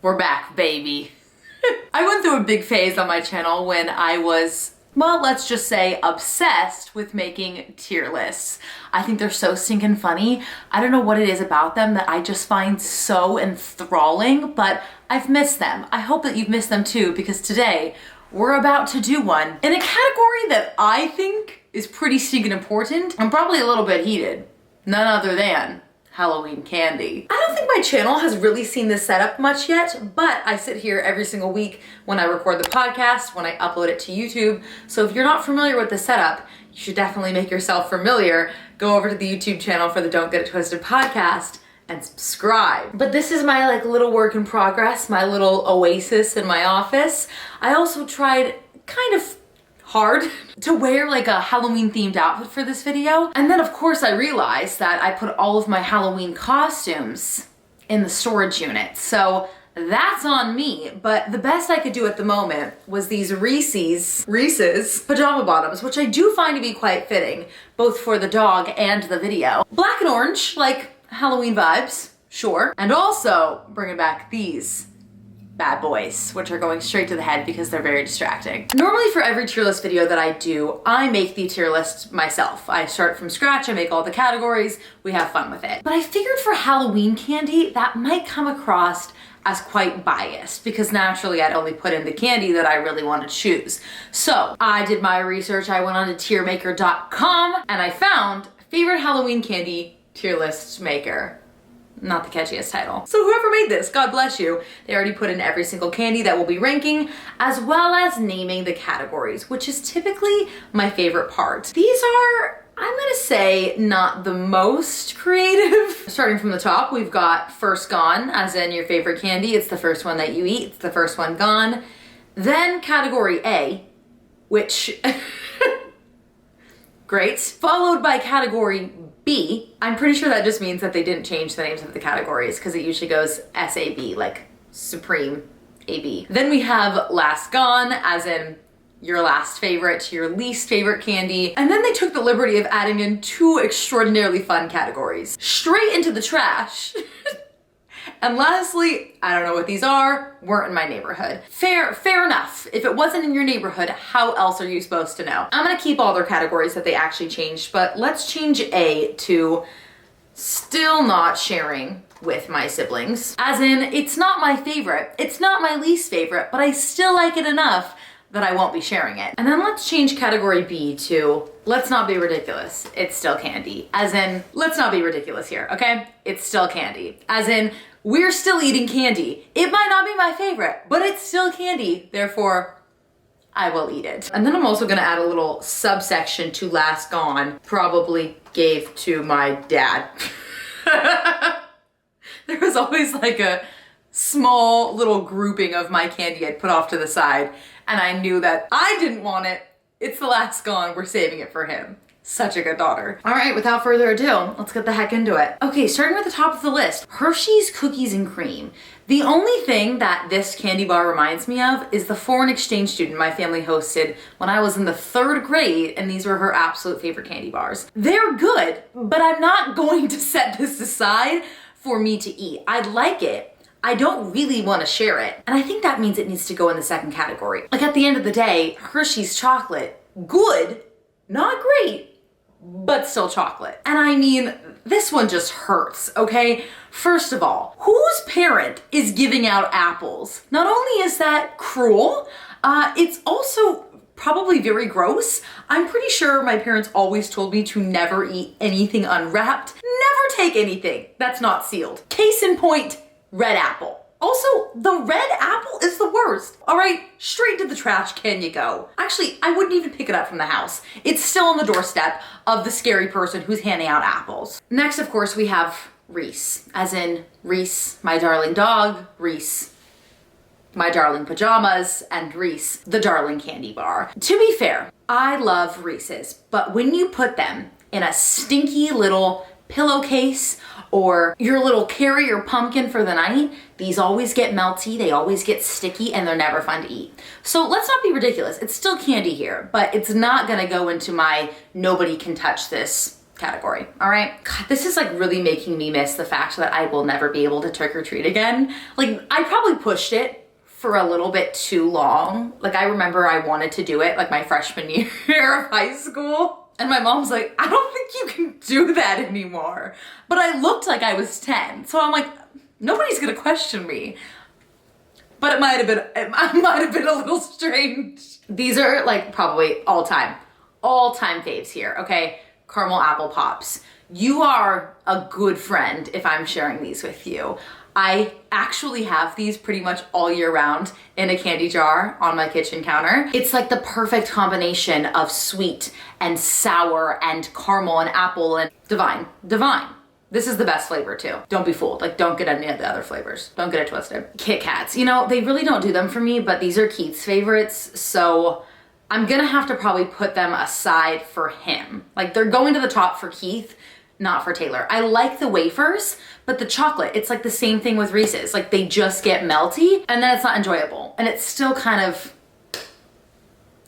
We're back, baby. I went through a big phase on my channel when I was, well, let's just say obsessed with making tier lists. I think they're so stinking funny. I don't know what it is about them that I just find so enthralling, but I've missed them. I hope that you've missed them too, because today we're about to do one in a category that I think is pretty stinking important and probably a little bit heated. None other than Halloween candy. I don't think my channel has really seen this setup much yet, but I sit here every single week when I record the podcast, when I upload it to YouTube. So if you're not familiar with the setup, you should definitely make yourself familiar. Go over to the YouTube channel for the Don't Get It Twisted podcast and subscribe. But this is my like little work in progress, my little oasis in my office. I also tried kind of hard to wear like a Halloween themed outfit for this video. And then of course I realized that I put all of my Halloween costumes in the storage unit. So that's on me, but the best I could do at the moment was these Reese's pajama bottoms, which I do find to be quite fitting, both for the dog and the video. Black and orange, like Halloween vibes, sure. And also bringing back these bad boys, which are going straight to the head because they're very distracting. Normally for every tier list video that I do, I make the tier list myself. I start from scratch, I make all the categories, we have fun with it. But I figured for Halloween candy, that might come across as quite biased because naturally I'd only put in the candy that I really want to choose. So I did my research, I went on to tiermaker.com and I found favorite Halloween candy tier list maker. Not the catchiest title. So whoever made this, God bless you. They already put in every single candy that we'll be ranking, as well as naming the categories, which is typically my favorite part. These are, I'm gonna say, not the most creative. Starting from the top, we've got first gone, as in your favorite candy. It's the first one that you eat, it's the first one gone. Then category A, which, great. Followed by category B. I'm pretty sure that just means that they didn't change the names of the categories because it usually goes SAB, like Supreme AB. Then we have last gone, as in your last favorite, your least favorite candy. And then they took the liberty of adding in two extraordinarily fun categories. Straight into the trash. And lastly, I don't know what these are, weren't in my neighborhood. Fair enough. If it wasn't in your neighborhood, how else are you supposed to know? I'm gonna keep all their categories that they actually changed, but let's change A to still not sharing with my siblings. As in, it's not my favorite, it's not my least favorite, but I still like it enough that I won't be sharing it. And then let's change category B to let's not be ridiculous, it's still candy. As in, let's not be ridiculous here, okay? It's still candy. As in, we're still eating candy. It might not be my favorite, but it's still candy, therefore I will eat it. And then I'm also gonna add a little subsection to last gone, probably gave to my dad. There was always like a small little grouping of my candy I'd put off to the side, and I knew that I didn't want it. It's the last gone, we're saving it for him. Such a good daughter. All right, without further ado, let's get the heck into it. Okay, starting with the top of the list, Hershey's Cookies and Cream. The only thing that this candy bar reminds me of is the foreign exchange student my family hosted when I was in the 3rd grade, and these were her absolute favorite candy bars. They're good, but I'm not going to set this aside for me to eat. I like it. I don't really want to share it. And I think that means it needs to go in the second category. Like at the end of the day, Hershey's chocolate, good, not great, but still chocolate. And I mean, this one just hurts, okay? First of all, whose parent is giving out apples? Not only is that cruel, it's also probably very gross. I'm pretty sure my parents always told me to never eat anything unwrapped, never take anything that's not sealed. Case in point, red apple. Also, the red apple is the worst. All right, straight to the trash can you go. Actually, I wouldn't even pick it up from the house. It's still on the doorstep of the scary person who's handing out apples. Next, of course, we have Reese, as in Reese, my darling dog, Reese, my darling pajamas, and Reese, the darling candy bar. To be fair, I love Reese's, but when you put them in a stinky little pillowcase or your little carrier pumpkin for the night, these always get melty, they always get sticky, and they're never fun to eat. So let's not be ridiculous. It's still candy here, but it's not gonna go into my nobody can touch this category, all right? God, this is like really making me miss the fact that I will never be able to trick or treat again. Like, I probably pushed it for a little bit too long. Like, I remember I wanted to do it like my freshman year of high school. And my mom's like, I don't think you can do that anymore. But I looked like I was 10. So I'm like, nobody's gonna question me. But it might have been a little strange. These are like probably all-time faves here, okay? Caramel apple pops. You are a good friend if I'm sharing these with you. I actually have these pretty much all year round in a candy jar on my kitchen counter. It's like the perfect combination of sweet and sour and caramel and apple and divine. This is the best flavor too. Don't be fooled. Like, don't get any of the other flavors. Don't get it twisted. Kit Kats. You know, they really don't do them for me, but these are Keith's favorites, so I'm gonna have to probably put them aside for him. Like, they're going to the top for Keith, not for Taylor. I like the wafers, but the chocolate, it's like the same thing with Reese's. Like, they just get melty and then it's not enjoyable. And it's still kind of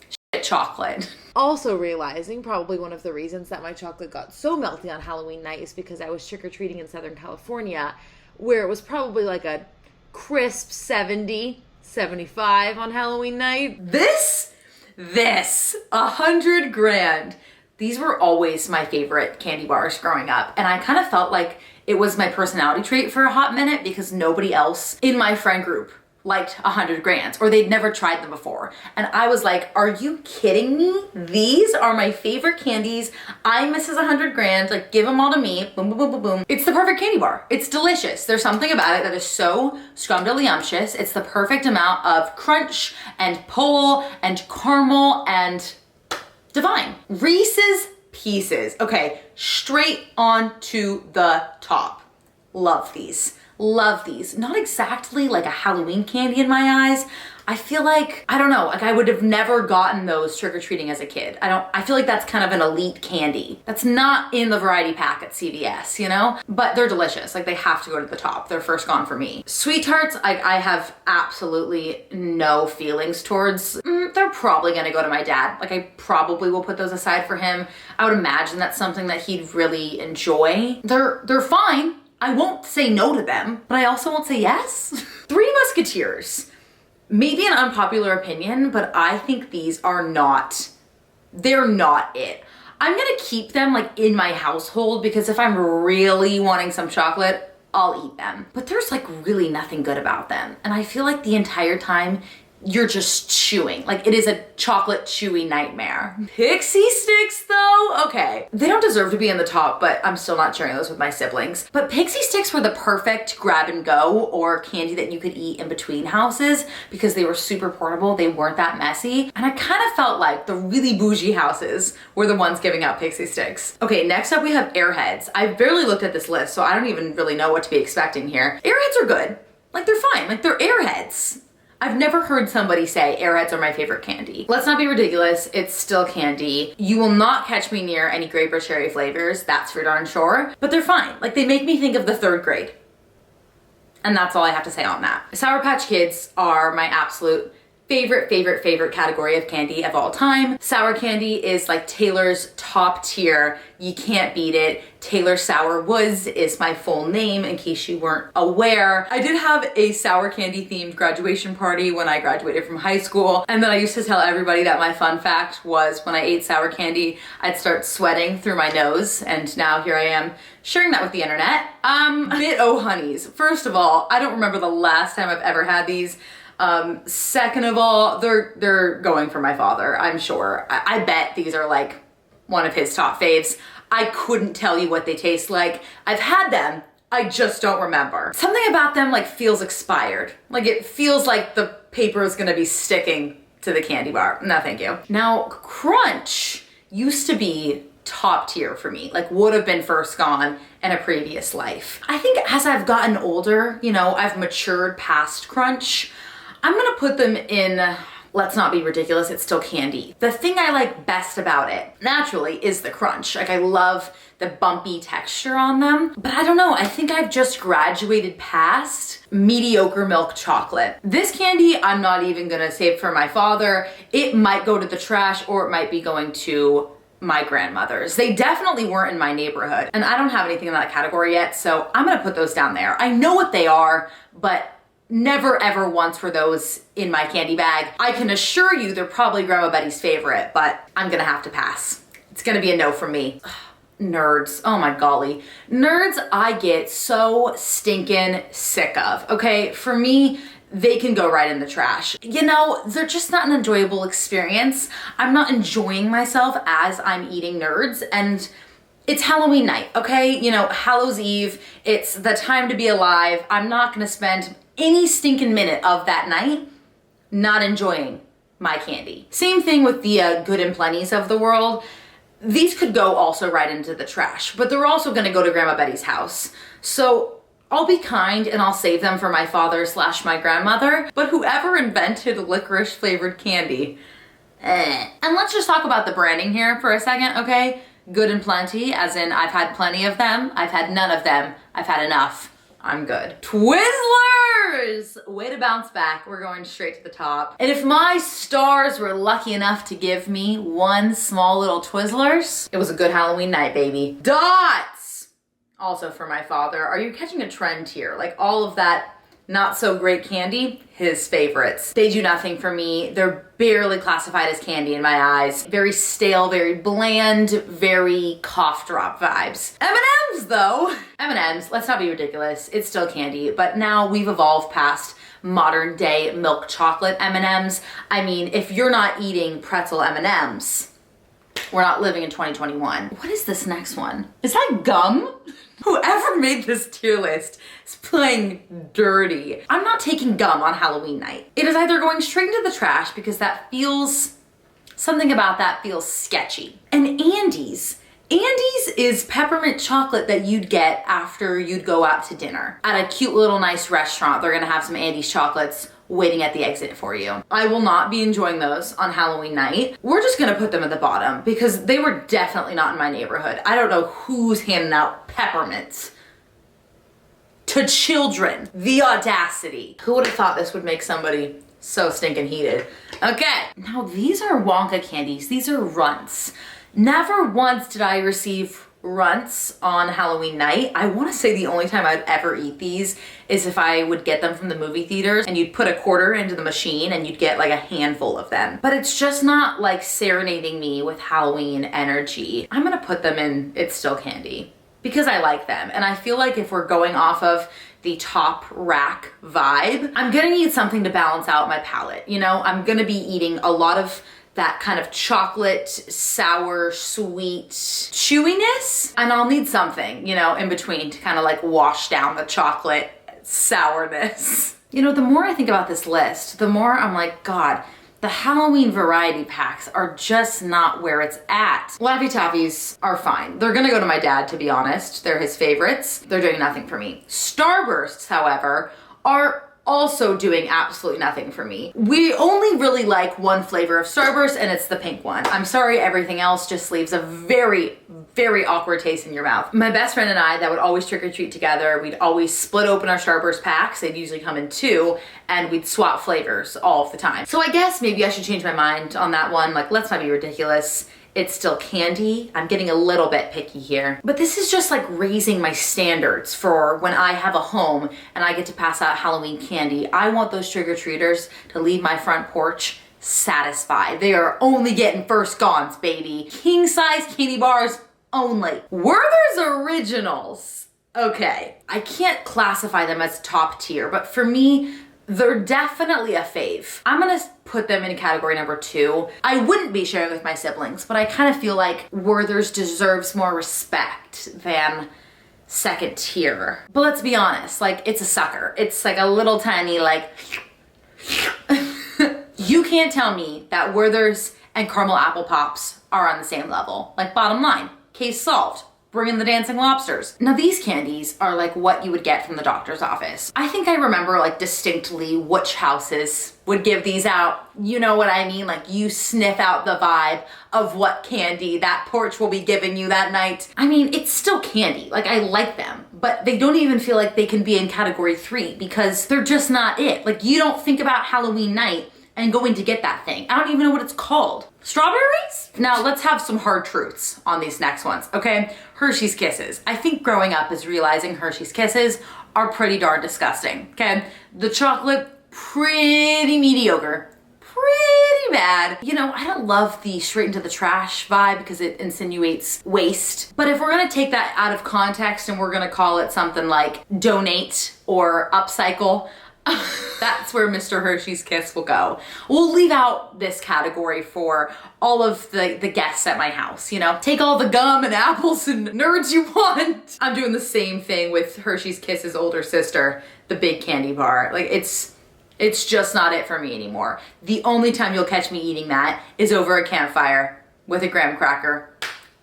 shit chocolate. Also realizing probably one of the reasons that my chocolate got so melty on Halloween night is because I was trick-or-treating in Southern California, where it was probably like a crisp 70, 75 on Halloween night. This, 100 grand. These were always my favorite candy bars growing up. And I kind of felt like it was my personality trait for a hot minute because nobody else in my friend group liked 100 grands, or they'd never tried them before. And I was like, are you kidding me? These are my favorite candies. I'm Mrs. 100 grand, like, give them all to me. Boom, boom, boom, boom, boom. It's the perfect candy bar. It's delicious. There's something about it that is so scrumdiddlyumptious. It's the perfect amount of crunch and pull and caramel and divine. Reese's Pieces. Okay, straight on to the top. Love these. Love these. Not exactly like a Halloween candy in my eyes. I feel like, I don't know, like I would have never gotten those trick-or-treating as a kid. I feel like that's kind of an elite candy. That's not in the variety pack at CVS, you know? But they're delicious. Like, they have to go to the top. They're first gone for me. Sweet Tarts, I have absolutely no feelings towards. They're probably gonna go to my dad. Like, I probably will put those aside for him. I would imagine that's something that he'd really enjoy. They're fine. I won't say no to them, but I also won't say yes. Three Musketeers. Maybe an unpopular opinion, but I think they're not it. I'm gonna keep them like in my household because if I'm really wanting some chocolate, I'll eat them. But there's like really nothing good about them. And I feel like the entire time you're just chewing. Like, it is a chocolate chewy nightmare. Pixie Stix though, okay. They don't deserve to be in the top, but I'm still not sharing those with my siblings. But Pixie Stix were the perfect grab and go or candy that you could eat in between houses because they were super portable, they weren't that messy. And I kind of felt like the really bougie houses were the ones giving out Pixie Stix. Okay, next up we have Airheads. I barely looked at this list, so I don't even really know what to be expecting here. Airheads are good. Like, they're fine, like they're Airheads. I've never heard somebody say Airheads are my favorite candy. Let's not be ridiculous, it's still candy. You will not catch me near any grape or cherry flavors, that's for darn sure, but they're fine. Like, they make me think of the 3rd grade. And that's all I have to say on that. Sour Patch Kids are my absolute favorite category of candy of all time. Sour candy is like Taylor's top tier. You can't beat it. Taylor Sour Woods is my full name in case you weren't aware. I did have a sour candy themed graduation party when I graduated from high school. And then I used to tell everybody that my fun fact was when I ate sour candy, I'd start sweating through my nose. And now here I am sharing that with the internet. Bit O Honeys. First of all, I don't remember the last time I've ever had these. Second of all, they're going for my father, I'm sure. I bet these are like one of his top faves. I couldn't tell you what they taste like. I've had them, I just don't remember. Something about them like feels expired. Like, it feels like the paper is gonna be sticking to the candy bar. No, thank you. Now, Crunch used to be top tier for me, like would have been first gone in a previous life. I think as I've gotten older, you know, I've matured past Crunch. I'm gonna put them in, let's not be ridiculous, it's still candy. The thing I like best about it, naturally, is the crunch. Like, I love the bumpy texture on them, but I don't know, I think I've just graduated past mediocre milk chocolate. This candy, I'm not even gonna save for my father. It might go to the trash or it might be going to my grandmother's. They definitely weren't in my neighborhood, and I don't have anything in that category yet, so I'm gonna put those down there. I know what they are, but never ever once were those in my candy bag. I can assure you they're probably Grandma Betty's favorite, but I'm gonna have to pass. It's gonna be a no from me. Nerds, oh my golly. Nerds I get so stinking sick of, okay? For me, they can go right in the trash. You know, they're just not an enjoyable experience. I'm not enjoying myself as I'm eating nerds, and it's Halloween night, okay? You know, Hallows Eve, it's the time to be alive. I'm not gonna spend any stinking minute of that night not enjoying my candy. Same thing with the Good and Plenties of the world. These could go also right into the trash, but they're also gonna go to Grandma Betty's house. So I'll be kind and I'll save them for my father / my grandmother, but whoever invented licorice flavored candy, And let's just talk about the branding here for a second, okay? Good and Plenty, as in I've had plenty of them, I've had none of them, I've had enough. I'm good. Twizzlers! Way to bounce back. We're going straight to the top. And if my stars were lucky enough to give me one small little Twizzlers, it was a good Halloween night, baby. Dots! Also for my father. Are you catching a trend here? Like all of that not so great candy, his favorites. They do nothing for me. They're barely classified as candy in my eyes. Very stale, very bland, very cough drop vibes. M&Ms though. M&Ms, let's not be ridiculous. It's still candy, but now we've evolved past modern day milk chocolate M&Ms. I mean, if you're not eating pretzel M&Ms, we're not living in 2021. What is this next one? Is that gum? Whoever made this tier list is playing dirty. I'm not taking gum on Halloween night. It is either going straight into the trash because that feels, something about that feels sketchy. And Andes. Andes is peppermint chocolate that you'd get after you'd go out to dinner. At a cute little nice restaurant, they're gonna have some Andes chocolates waiting at the exit for you. I will not be enjoying those on Halloween night. We're just gonna put them at the bottom because they were definitely not in my neighborhood. I don't know who's handing out peppermints to children. The audacity. Who would have thought this would make somebody so stinking heated? Okay, now these are Wonka candies. These are runts. Never once did I receive runts on Halloween night. I want to say the only time I'd ever eat these is if I would get them from the movie theaters and you'd put a quarter into the machine and you'd get like a handful of them. But it's just not like serenading me with Halloween energy. I'm gonna put them in It's Still Candy because I like them. And I feel like if we're going off of the top rack vibe, I'm gonna need something to balance out my palate. You know, I'm gonna be eating a lot of that kind of chocolate, sour, sweet chewiness. And I'll need something, you know, in between to kind of like wash down the chocolate sourness. You know, the more I think about this list, the more I'm like, God, the Halloween variety packs are just not where it's at. Laffy Taffies are fine. They're gonna go to my dad, to be honest. They're his favorites. They're doing nothing for me. Starbursts, however, are also doing absolutely nothing for me. We only really like one flavor of Starburst and it's the pink one. I'm sorry, everything else just leaves a very, very awkward taste in your mouth. My best friend and I that would always trick or treat together, we'd always split open our Starburst packs. They'd usually come in 2 and we'd swap flavors all of the time. So I guess maybe I should change my mind on that one. Like, let's not be ridiculous. It's still candy. I'm getting a little bit picky here. But this is just like raising my standards for when I have a home and I get to pass out Halloween candy. I want those trick-or-treaters to leave my front porch satisfied. They are only getting first gones, baby. King size candy bars only. Werther's Originals. Okay, I can't classify them as top tier, but for me, they're definitely a fave. I'm gonna put them in category number 2. I wouldn't be sharing with my siblings, but I kind of feel like Werther's deserves more respect than second tier. But let's be honest, like, it's a sucker. It's like a little tiny, like, you can't tell me that Werther's and Caramel Apple Pops are on the same level. Like, bottom line, case solved. Bring in the dancing lobsters. Now these candies are like what you would get from the doctor's office. I think I remember like distinctly which houses would give these out. You know what I mean? Like you sniff out the vibe of what candy that porch will be giving you that night. I mean, it's still candy. Like I like them, but they don't even feel like they can be in category 3 because they're just not it. Like you don't think about Halloween night and going to get that thing. I don't even know what it's called. Strawberries? Now let's have some hard truths on these next ones, okay? Hershey's Kisses. I think growing up is realizing Hershey's Kisses are pretty darn disgusting, okay? The chocolate, pretty mediocre. Pretty bad. You know, I don't love the straight into the trash vibe because it insinuates waste. But if we're gonna take that out of context and we're gonna call it something like donate or upcycle, that's where Mr. Hershey's Kiss will go. We'll leave out this category for all of the guests at my house, you know? Take all the gum and apples and nerds you want. I'm doing the same thing with Hershey's Kiss's older sister, the big candy bar. Like, it's just not it for me anymore. The only time you'll catch me eating that is over a campfire with a graham cracker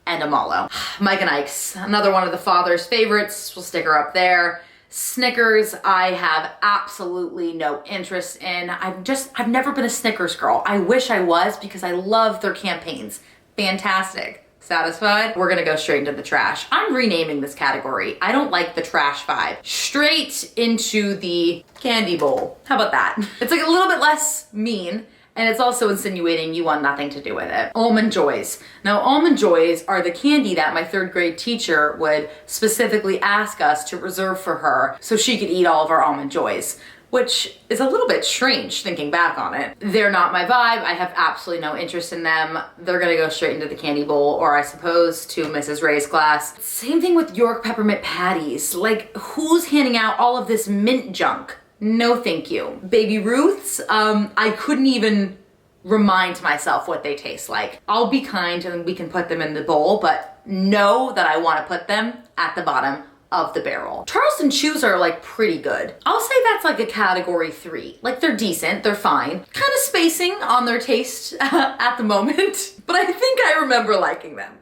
and a Mallow. Mike and Ike's, another one of the father's favorites. We'll stick her up there. Snickers, I have absolutely no interest in. I've never been a Snickers girl. I wish I was because I love their campaigns. Fantastic. Satisfied? We're gonna go straight into the trash. I'm renaming this category. I don't like the trash vibe. Straight into the candy bowl. How about that? It's like a little bit less mean, and it's also insinuating you want nothing to do with it. Almond Joys. Now, Almond Joys are the candy that my 3rd grade teacher would specifically ask us to reserve for her so she could eat all of our Almond Joys, which is a little bit strange thinking back on it. They're not my vibe. I have absolutely no interest in them. They're gonna go straight into the candy bowl, or I suppose to Mrs. Ray's class. Same thing with York peppermint patties. Like, who's handing out all of this mint junk? No, thank you. Baby Ruth's, I couldn't even remind myself what they taste like. I'll be kind and we can put them in the bowl, but know that I wanna put them at the bottom of the barrel. Charleston Chews are like pretty good. I'll say that's like a category 3. Like, they're decent, they're fine. Kind of spacing on their taste at the moment, but I think I remember liking them.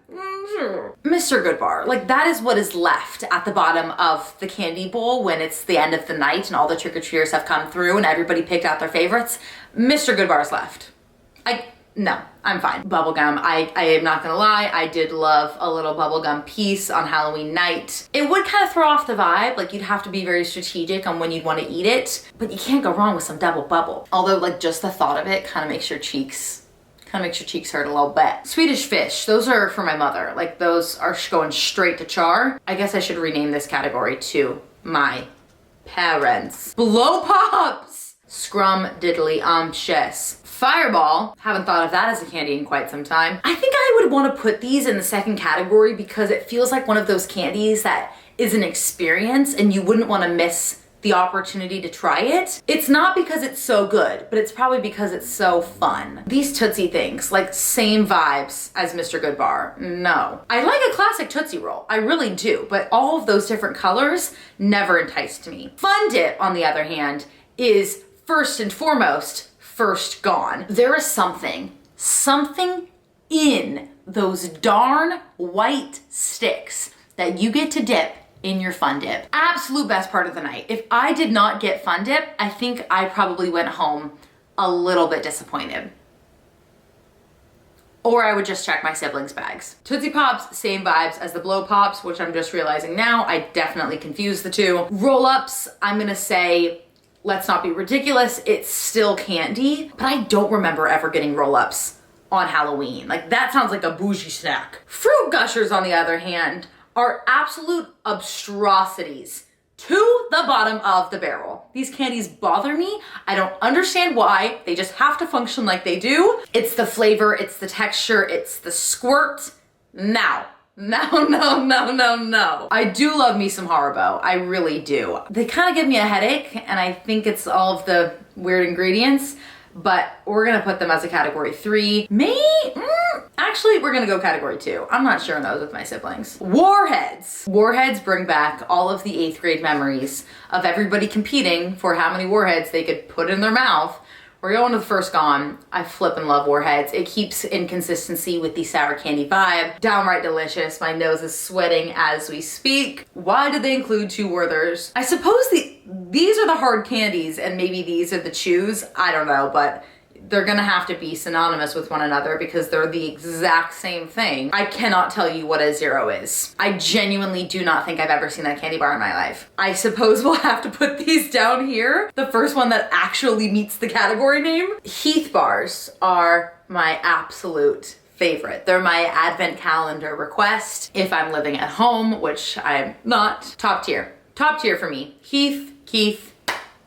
Mr. Goodbar, like, that is what is left at the bottom of the candy bowl when it's the end of the night and all the trick-or-treaters have come through and everybody picked out their favorites. Mr. Goodbar's left. No, I'm fine. Bubblegum, I am not gonna lie, I did love a little bubblegum piece on Halloween night. It would kind of throw off the vibe, like you'd have to be very strategic on when you'd want to eat it, but you can't go wrong with some double bubble. Although, like, just the thought of it kind of makes your cheeks hurt a little bit. Swedish Fish, those are for my mother. Like, those are going straight to char. I guess I should rename this category to my parents. Blow Pops! Scrum diddly umptious. Fireball, haven't thought of that as a candy in quite some time. I think I would want to put these in the second category because it feels like one of those candies that is an experience and you wouldn't want to miss the opportunity to try it. It's not because it's so good, but it's probably because it's so fun. These Tootsie things, like, same vibes as Mr. Goodbar. No. I like a classic Tootsie Roll, I really do, but all of those different colors never enticed me. Fun Dip, on the other hand, is first and foremost first gone. There is something in those darn white sticks that you get to dip in your Fun Dip. Absolute best part of the night. If I did not get Fun Dip, I think I probably went home a little bit disappointed. Or I would just check my siblings' bags. Tootsie Pops, same vibes as the Blow Pops, which I'm just realizing now, I definitely confused the two. Roll-ups, I'm gonna say, let's not be ridiculous, it's still candy, but I don't remember ever getting roll-ups on Halloween. Like, that sounds like a bougie snack. Fruit Gushers, on the other hand, are absolute abstrosities to the bottom of the barrel. These candies bother me. I don't understand why. They just have to function like they do. It's the flavor, it's the texture, it's the squirt. No. I do love me some Haribo. I really do. They kind of give me a headache, and I think it's all of the weird ingredients, but we're gonna put them as a category 3. Actually, we're gonna go category 2. I'm not sure on those with my siblings. Warheads. Warheads bring back all of the 8th grade memories of everybody competing for how many warheads they could put in their mouth. We're going to the first gone. I flippin' love Warheads. It keeps in consistency with the sour candy vibe. Downright delicious. My nose is sweating as we speak. Why did they include 2 Werthers? I suppose these are the hard candies and maybe these are the chews. I don't know, but they're gonna have to be synonymous with one another because they're the exact same thing. I cannot tell you what a zero is. I genuinely do not think I've ever seen a candy bar in my life. I suppose we'll have to put these down here. The first one that actually meets the category name. Heath Bars are my absolute favorite. They're my advent calendar request if I'm living at home, which I'm not. Top tier. Top tier for me. Heath, Keith,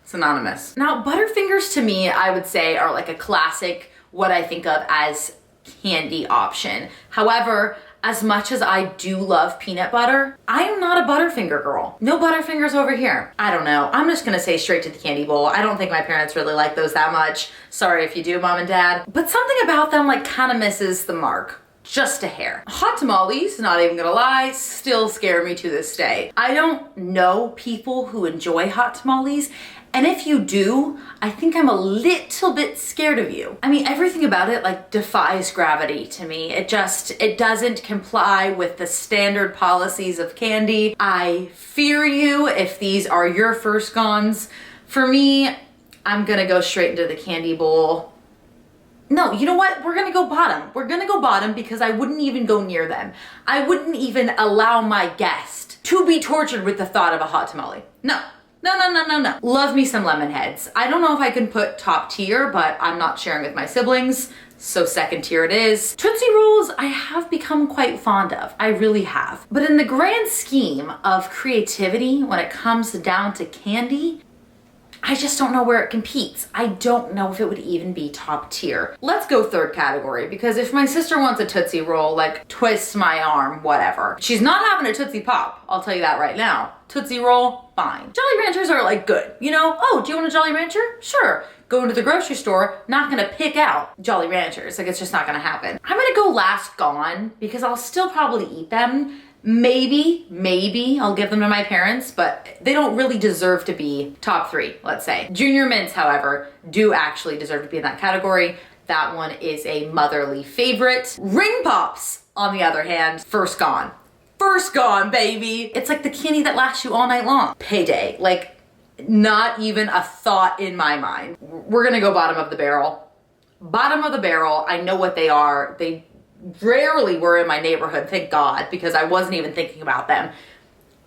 synonymous. Now, Butterfingers to me, I would say, are like a classic, what I think of as candy option. However, as much as I do love peanut butter, I am not a Butterfinger girl. No Butterfingers over here. I don't know. I'm just gonna say straight to the candy bowl. I don't think my parents really like those that much. Sorry if you do, mom and dad. But something about them like kind of misses the mark. Just a hair. Hot tamales, not even gonna lie, still scare me to this day. I don't know people who enjoy hot tamales, and if you do, I think I'm a little bit scared of you. I mean, everything about it like defies gravity to me. It doesn't comply with the standard policies of candy. I fear you if these are your first gones. For me, I'm gonna go straight into the candy bowl. No, you know what? We're gonna go bottom. We're gonna go bottom because I wouldn't even go near them. I wouldn't even allow my guest to be tortured with the thought of a hot tamale. No. No, no, no, no, no. Love me some lemon heads. I don't know if I can put top tier, but I'm not sharing with my siblings, so second tier it is. Tootsie Rolls, I have become quite fond of. I really have. But in the grand scheme of creativity, when it comes down to candy, I just don't know where it competes. I don't know if it would even be top tier. Let's go third category, because if my sister wants a Tootsie Roll, like twist my arm, whatever. She's not having a Tootsie Pop, I'll tell you that right now. Tootsie Roll, fine. Jolly Ranchers are like good, you know? Oh, do you want a Jolly Rancher? Sure. Go into the grocery store, not gonna pick out Jolly Ranchers. Like, it's just not gonna happen. I'm gonna go last gone because I'll still probably eat them. Maybe I'll give them to my parents, but they don't really deserve to be top three, let's say. Junior Mints, however, do actually deserve to be in that category. That one is a motherly favorite. Ring Pops, on the other hand, first gone. First gone, baby. It's like the candy that lasts you all night long. Payday, like not even a thought in my mind. We're gonna go bottom of the barrel. Bottom of the barrel, I know what they are. They rarely were in my neighborhood, thank God, because I wasn't even thinking about them.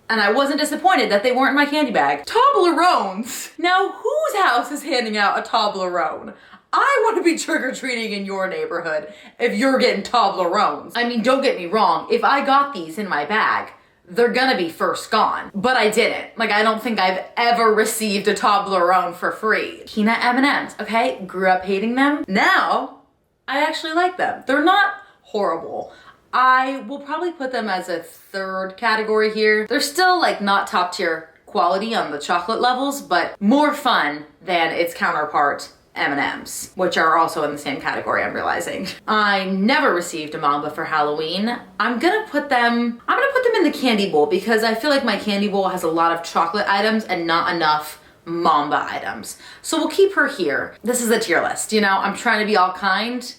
And I wasn't disappointed that they weren't in my candy bag. Toblerones. Now, whose house is handing out a Toblerone? I want to be trick-or-treating in your neighborhood if you're getting Toblerones. I mean, don't get me wrong. If I got these in my bag, they're gonna be first gone. But I didn't. Like, I don't think I've ever received a Toblerone for free. Peanut M&Ms, okay? Grew up hating them. Now, I actually like them. They're not horrible. I will probably put them as a third category here. They're still like not top tier quality on the chocolate levels, but more fun than its counterpart M&Ms, which are also in the same category, I'm realizing. I never received a Mamba for Halloween. I'm gonna put them in the candy bowl because I feel like my candy bowl has a lot of chocolate items and not enough Mamba items. So we'll keep her here. This is a tier list, you know? I'm trying to be all kind.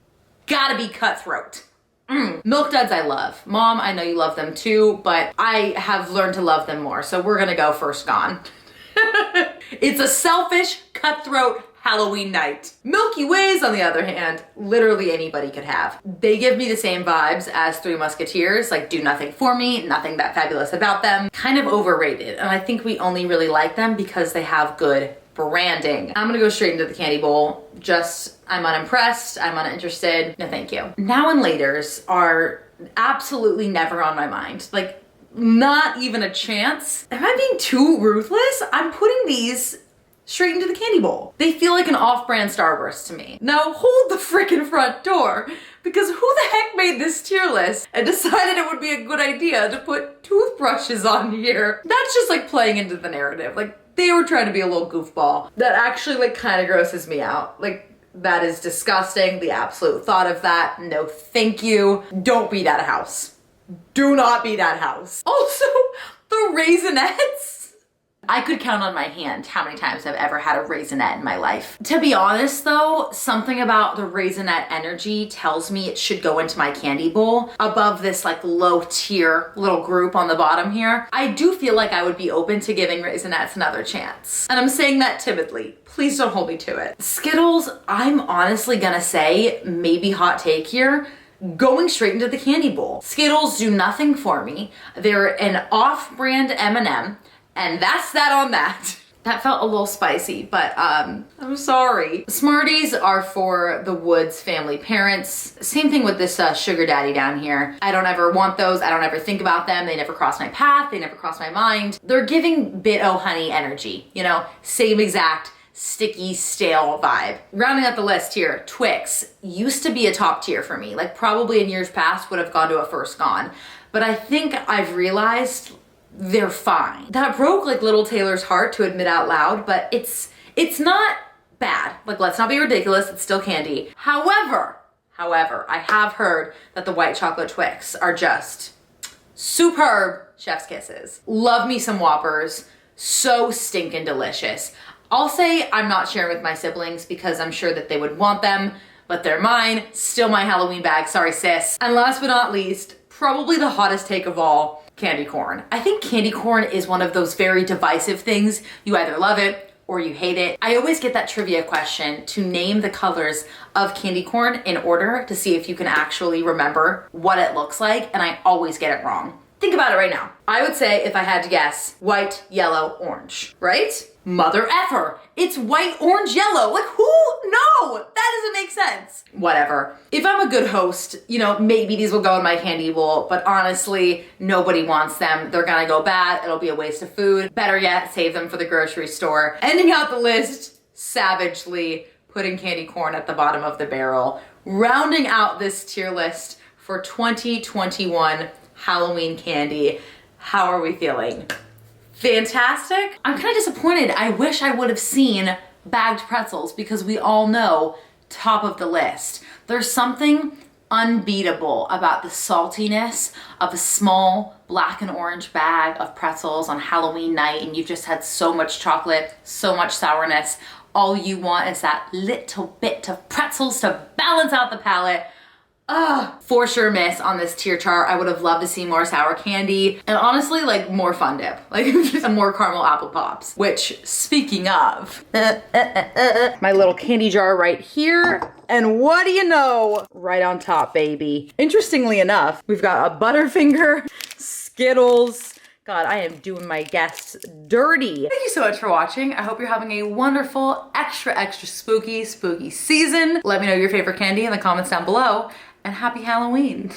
Gotta be cutthroat. Milk Duds I love. Mom, I know you love them too, but I have learned to love them more, so we're gonna go first gone. It's a selfish, cutthroat Halloween night. Milky Ways, on the other hand, literally anybody could have. They give me the same vibes as Three Musketeers, like do nothing for me, nothing that fabulous about them. Kind of overrated, and I think we only really like them because they have good branding. I'm gonna go straight into the candy bowl. I'm unimpressed, I'm uninterested, no thank you. Now and laters are absolutely never on my mind. Like, not even a chance. Am I being too ruthless? I'm putting these straight into the candy bowl. They feel like an off-brand Starburst to me. Now hold the freaking front door, because who the heck made this tier list and decided it would be a good idea to put toothbrushes on here? That's just like playing into the narrative. Like, they were trying to be a little goofball. That actually like kind of grosses me out. Like, that is disgusting. The absolute thought of that. No, thank you. Don't be that house. Do not be that house. Also, the Raisinettes. I could count on my hand how many times I've ever had a Raisinette in my life. To be honest though, something about the Raisinette energy tells me it should go into my candy bowl above this like low tier little group on the bottom here. I do feel like I would be open to giving Raisinettes another chance. And I'm saying that timidly. Please don't hold me to it. Skittles, I'm honestly gonna say, maybe hot take here, going straight into the candy bowl. Skittles do nothing for me. They're an off-brand M&M, and that's that on that. That felt a little spicy, but I'm sorry. Smarties are for the Woods family parents. Same thing with this sugar daddy down here. I don't ever want those. I don't ever think about them. They never cross my path. They never cross my mind. They're giving Bit O Honey energy, you know, same exact sticky, stale vibe. Rounding out the list here, Twix used to be a top tier for me. Like probably in years past would have gone to a first gone. But I think I've realized they're fine. That broke like little Taylor's heart to admit out loud, but it's not bad. Like let's not be ridiculous, it's still candy. However, I have heard that the white chocolate Twix are just superb chef's kisses. Love me some Whoppers, so stinking delicious. I'll say I'm not sharing with my siblings because I'm sure that they would want them, but they're mine, still my Halloween bag, sorry sis. And last but not least, probably the hottest take of all, candy corn. I think candy corn is one of those very divisive things. You either love it or you hate it. I always get that trivia question to name the colors of candy corn in order to see if you can actually remember what it looks like, and I always get it wrong. Think about it right now. I would say if I had to guess, white, yellow, orange, right? Mother effer, it's white, orange, yellow. Like who? No, that doesn't make sense. Whatever. If I'm a good host, you know, maybe these will go in my candy bowl, but honestly, nobody wants them. They're gonna go bad. It'll be a waste of food. Better yet, save them for the grocery store. Ending out the list, savagely putting candy corn at the bottom of the barrel. Rounding out this tier list for 2021 Halloween candy. How are we feeling? Fantastic? I'm kind of disappointed. I wish I would have seen bagged pretzels because we all know top of the list. There's something unbeatable about the saltiness of a small black and orange bag of pretzels on Halloween night, and you've just had so much chocolate, so much sourness. All you want is that little bit of pretzels to balance out the palate. For sure miss on this tier chart. I would have loved to see more sour candy and honestly like more Fun Dip, like some more caramel apple pops, which speaking of, my little candy jar right here. And what do you know? Right on top, baby. Interestingly enough, we've got a Butterfinger, Skittles. God, I am doing my guests dirty. Thank you so much for watching. I hope you're having a wonderful, extra spooky season. Let me know your favorite candy in the comments down below, and happy Halloween.